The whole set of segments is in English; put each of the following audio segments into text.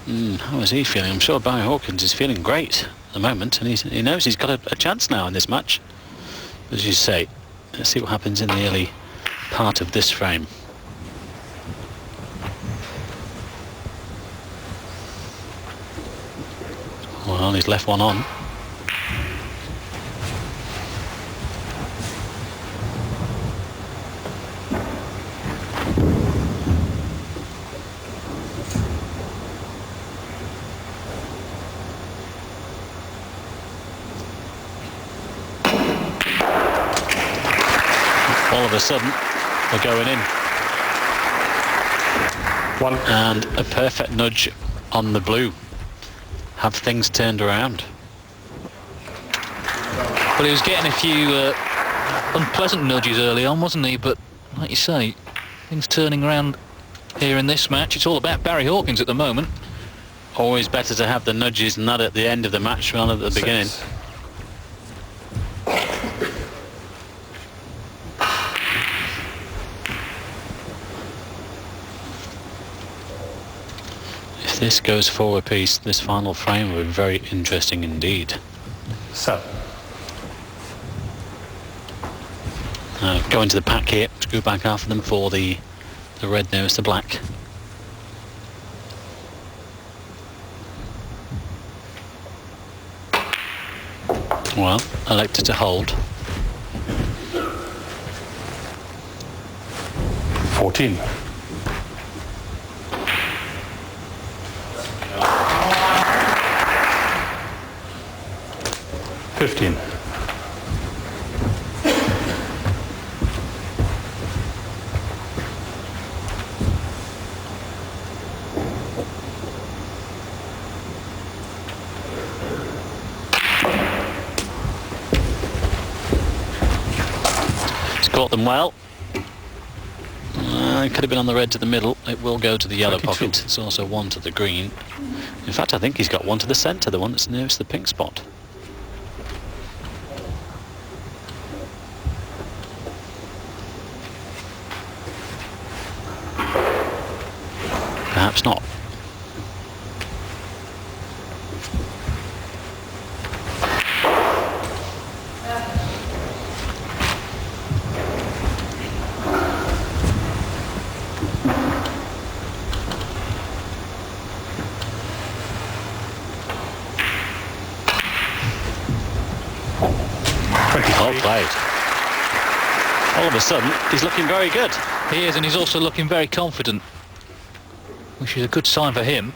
How is he feeling? I'm sure Barry Hawkins is feeling great at the moment, and he knows he's got a chance now in this match. As you say, let's see what happens in the early part of this frame. Well, he's left one on. All of a sudden, they're going in. One. And a perfect nudge on the blue. Have things turned around. Well, he was getting a few unpleasant nudges early on, wasn't he? But like you say, things turning around here in this match. It's all about Barry Hawkins at the moment. Always better to have the nudges not at the end of the match rather than at the beginning. If this goes 4 apiece, this final frame will be very interesting indeed. 7. Go into the pack here, screw back half of them for the red nose, the black. Well, elected to hold. 14. 15. 'Caught them well. It could have been on the red to the middle. It will go to the yellow 22. pocket. It's also one to the green. In fact, I think he's got one to the centre, the one that's nearest the pink spot. Perhaps not. Well played. All of a sudden, he's looking very good. He is, and he's also looking very confident, which is a good sign for him.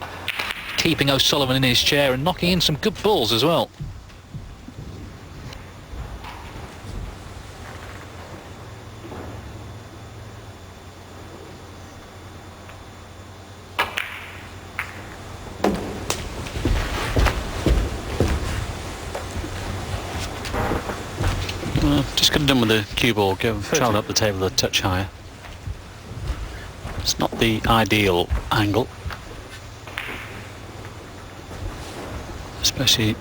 Keeping O'Sullivan in his chair and knocking in some good balls as well. Just could have done with the cue ball, travel up the table a touch higher. It's not the ideal angle, especially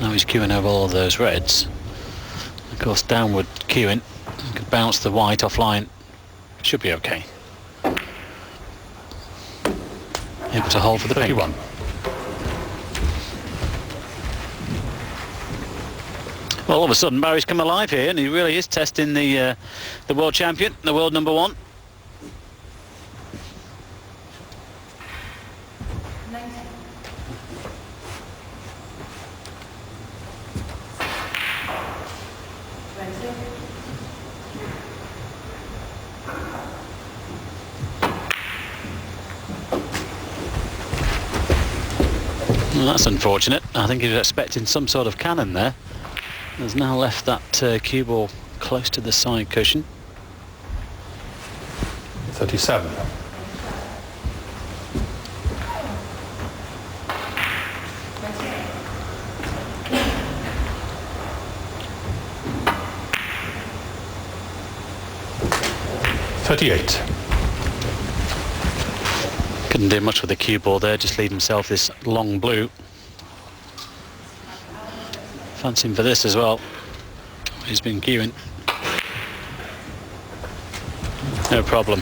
now he's cueing over all of those reds. Of course, downward cueing could bounce the white offline. Should be okay. Able to hold for the 31. pink. Well, all of a sudden, Barry's come alive here, and he really is testing the world champion, the world number one. Well, that's unfortunate. I think he was expecting some sort of cannon there. Has now left that cue ball close to the side cushion. 37. 38. Couldn't do much with the cue ball there, just leave himself this long blue. Fancying for this as well. He's been cueing. No problem.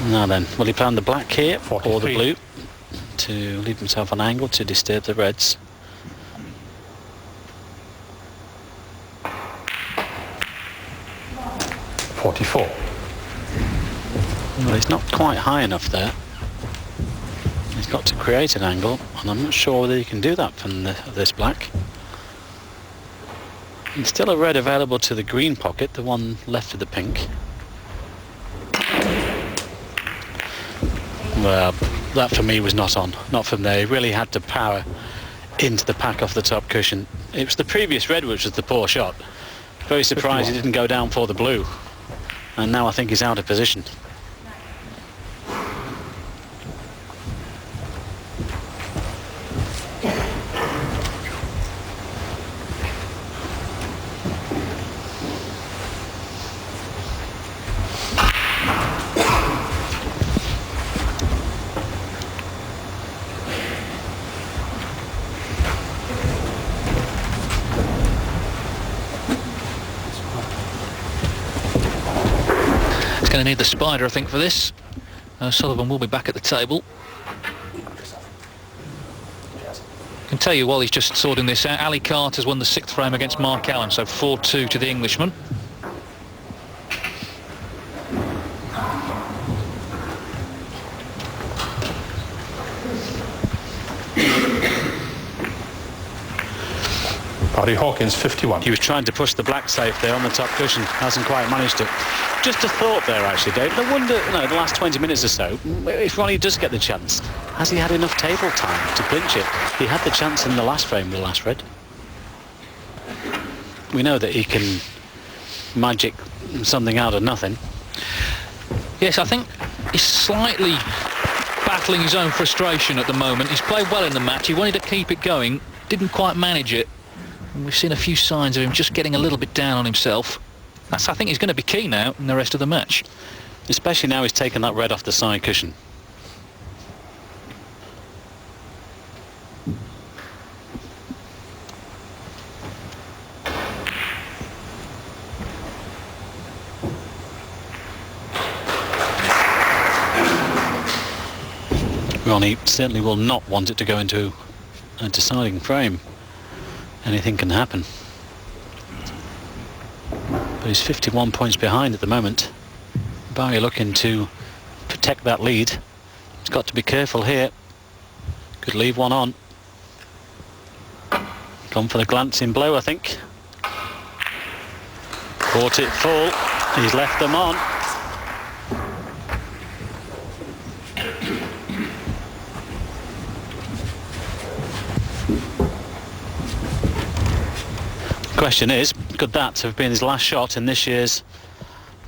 Now then, will he play on the black here or the 43. blue to leave himself an angle to disturb the reds? $44. Well, he's not quite high enough there. He's got to create an angle, and I'm not sure whether he can do that from this black. And still a red available to the green pocket, the one left of the pink. Well, that for me was not on, not from there. He really had to power into the pack off the top cushion. It was the previous red which was the poor shot. Very surprised 51. he didn't go down for the blue. And now I think he's out of position. Going to need the spider, I think, for this. Sullivan will be back at the table. I can tell you while he's just sorting this out, Ali Carter's won the 6th frame against Mark Allen, so 4-2 to the Englishman. Barry Hawkins, 51. He was trying to push the black safe there on the top cushion, hasn't quite managed to. Just a thought there actually, David. I wonder, the last 20 minutes or so, if Ronnie does get the chance, has he had enough table time to clinch it? He had the chance in the last frame with the last red. We know that he can magic something out of nothing. Yes, I think he's slightly battling his own frustration at the moment. He's played well in the match. He wanted to keep it going, didn't quite manage it. And we've seen a few signs of him just getting a little bit down on himself. That's, I think, is going to be key now in the rest of the match. Especially now he's taken that red off the side cushion. Ronnie certainly will not want it to go into a deciding frame. Anything can happen. But he's 51 points behind at the moment. Barry looking to protect that lead. He's got to be careful here. Could leave one on. Gone for the glancing blow, I think. Caught it full. He's left them on. Question is, could that have been his last shot in this year's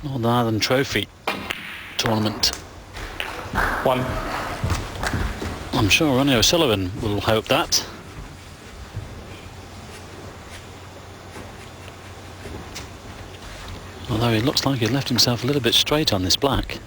Northern Ireland Trophy tournament? 1. I'm sure Ronnie O'Sullivan will hope that. Although it looks like he left himself a little bit straight on this black.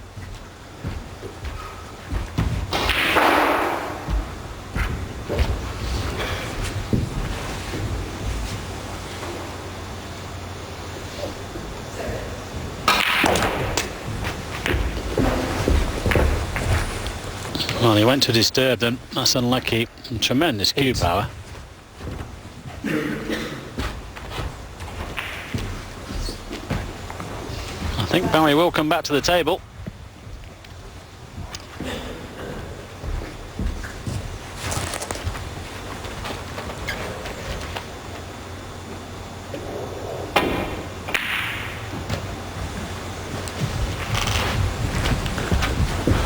Well, he went to disturb them. That's unlucky. And tremendous cue power. I think Barry will come back to the table.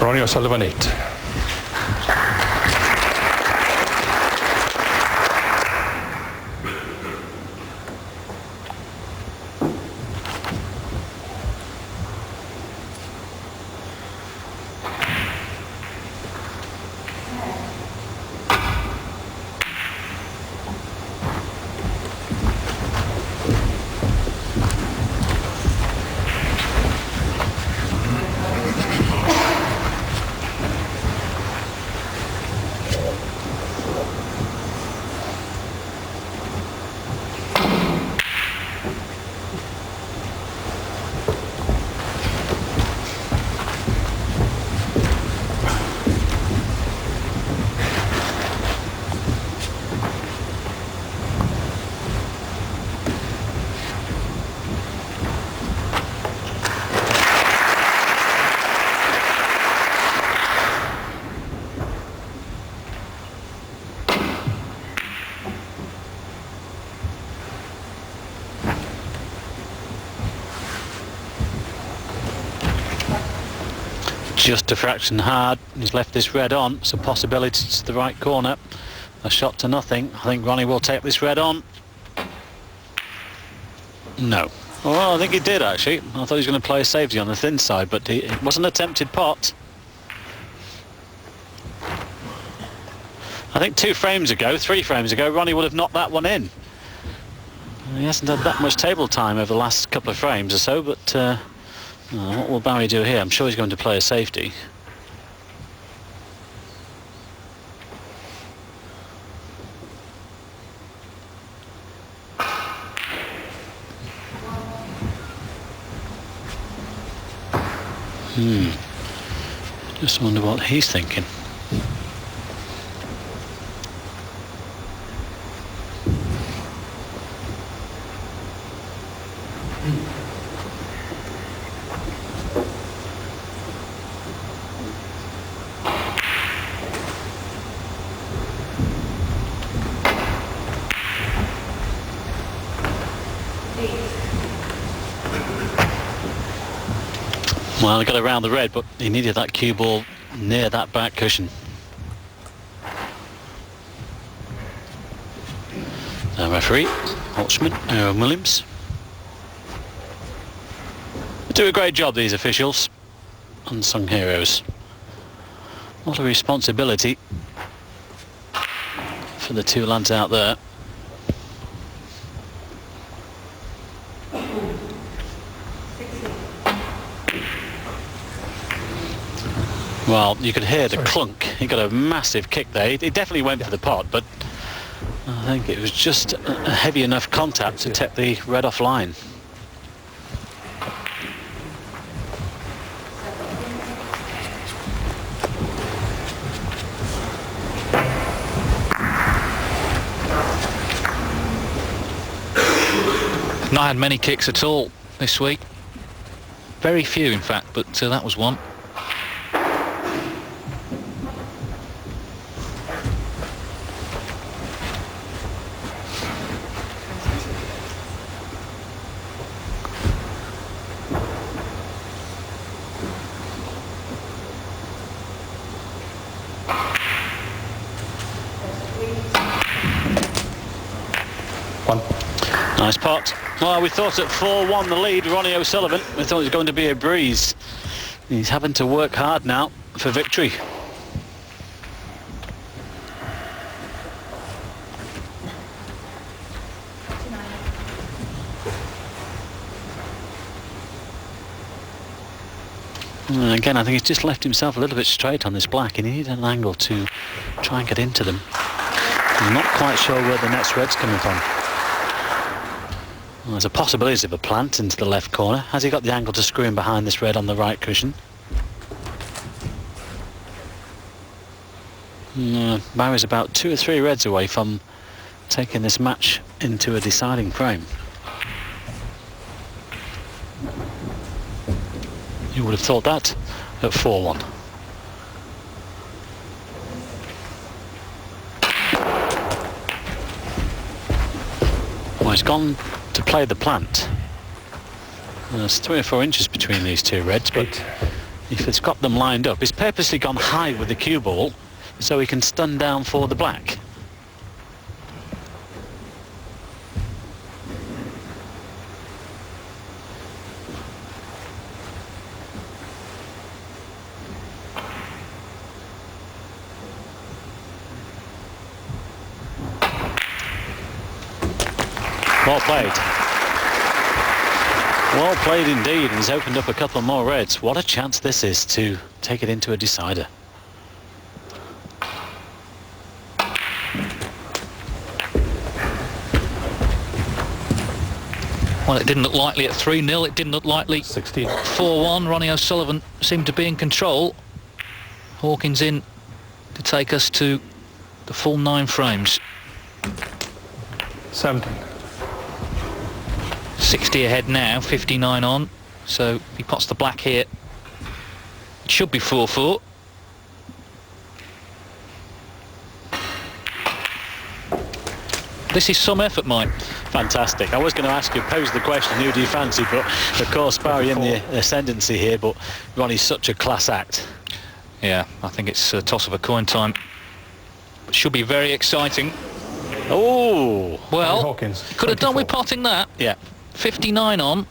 Ronnie O'Sullivan, 8. just a fraction hard. He's left this red on. It's a possibility to the right corner. A shot to nothing. I think Ronnie will take this red on. No. Well, I think he did actually. I thought he was going to play a safety on the thin side, but it was an attempted pot. I think 3 frames ago, Ronnie would have knocked that one in. He hasn't had that much table time over the last couple of frames or so, but what will Barry do here? I'm sure he's going to play a safety. Just wonder what he's thinking. Well, he got around the red, but he needed that cue ball near that back cushion. The referee, Holtzman, Aaron Williams. They do a great job, these officials. Unsung heroes. What a responsibility for the 2 lads out there. Well, you could hear the clunk. He got a massive kick there. He definitely went for the pot, but I think it was just a heavy enough contact to take the red off line. Not had many kicks at all this week. Very few, in fact, but that was one. Nice pot. Well, we thought at 4-1 the lead, Ronnie O'Sullivan. We thought it was going to be a breeze. He's having to work hard now for victory. And again, I think he's just left himself a little bit straight on this black. He needed an angle to try and get into them. I'm not quite sure where the next red's coming from. Well, there's a possibility of a plant into the left corner. Has he got the angle to screw in behind this red on the right cushion? Barry's about 2 or 3 reds away from taking this match into a deciding frame. You would have thought that at 4-1. Well, he's gone to play the plant. There's 3 or 4 inches between these 2 reds, but if it's got them lined up, he's purposely gone high with the cue ball so he can stun down for the black. Well played. Well played indeed, and he's opened up a couple more reds. What a chance this is to take it into a decider. Well, it didn't look likely at 3-0. It didn't look likely 4-1. Ronnie O'Sullivan seemed to be in control. Hawkins in to take us to the full 9 frames. 17. 60 ahead now, 59 on. So he pots the black here. It should be 4-4. This is some effort, Mike. Fantastic. I was going to ask you, pose the question, who do you fancy? But of course, Barry in the ascendancy here, but Ronnie's such a class act. Yeah, I think it's a toss of a coin time. Should be very exciting. Oh, well, Hawkins, could have done 24. with potting that. yeah. 59 on.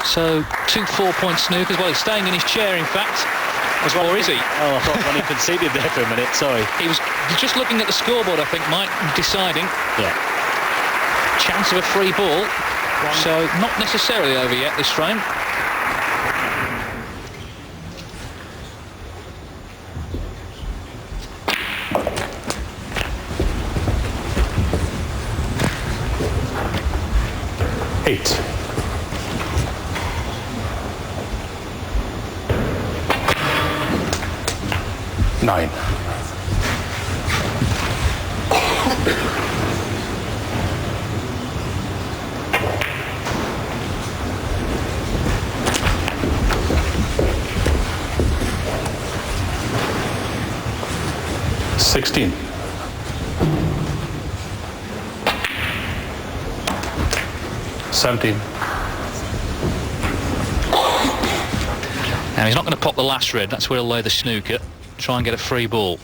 So 2 4-point snookers. Well, he's staying in his chair, in fact. Or is he? Oh, I thought Ronnie conceded there for a minute, sorry. He was just looking at the scoreboard, I think, Mike, deciding. Yeah. Chance of a free ball. So not necessarily over yet, this frame. Eight. Nine. $16. $17. Now, he's not going to pop the last red. That's where he'll lay the snooker. Try and get a free ball.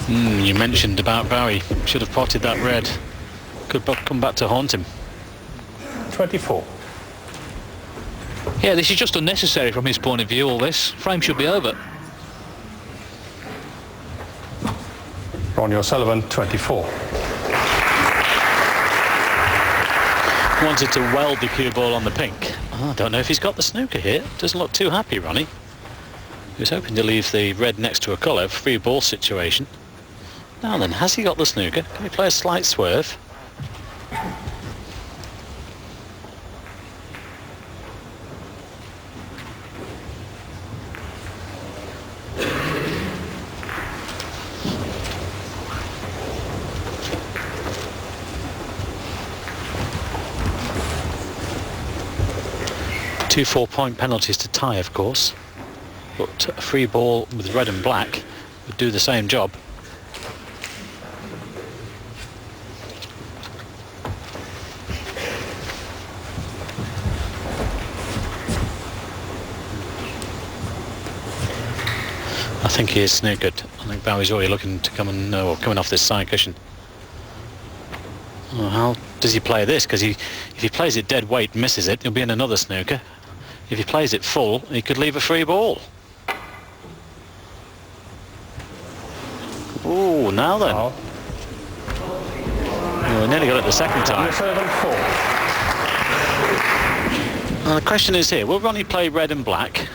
You mentioned about Barry. Should have potted that red. Could come back to haunt him. 24. Yeah, this is just unnecessary from his point of view, all this. Frame should be over. Ronnie O'Sullivan, 24. Wanted to weld the cue ball on the pink. Oh, I don't know if he's got the snooker here. Doesn't look too happy, Ronnie. He was hoping to leave the red next to a colour, free ball situation. Now then, has he got the snooker? Can he play a slight swerve? Two 4-point penalties to tie, of course, but a free ball with red and black would do the same job. I think he is snookered. I think Bowie's already looking to come and coming off this side cushion. Oh, how does he play this? Because if he plays it dead weight and misses it, he'll be in another snooker. If he plays it full, he could leave a free ball. Oh, now then. Oh. We nearly got it the second time. O'Sullivan, 4. Now the question is here, will Ronnie play red and black?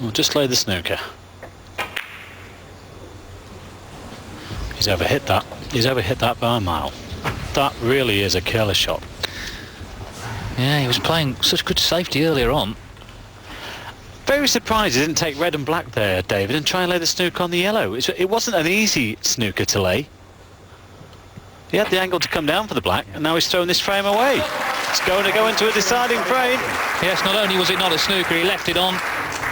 Or just lay the snooker? He's overhit that. He's overhit that by a mile. That really is a killer shot. Yeah, he was playing such good safety earlier on. Very surprised he didn't take red and black there, David, and try and lay the snooker on the yellow. It wasn't an easy snooker to lay. He had the angle to come down for the black, and now he's throwing this frame away. It's going to go into a deciding frame. Yes, not only was it not a snooker, he left it on.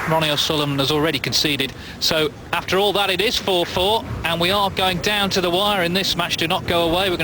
Ronnie O'Sullivan has already conceded. So after all that, it is 4-4, and we are going down to the wire in this match. Do not go away. We're going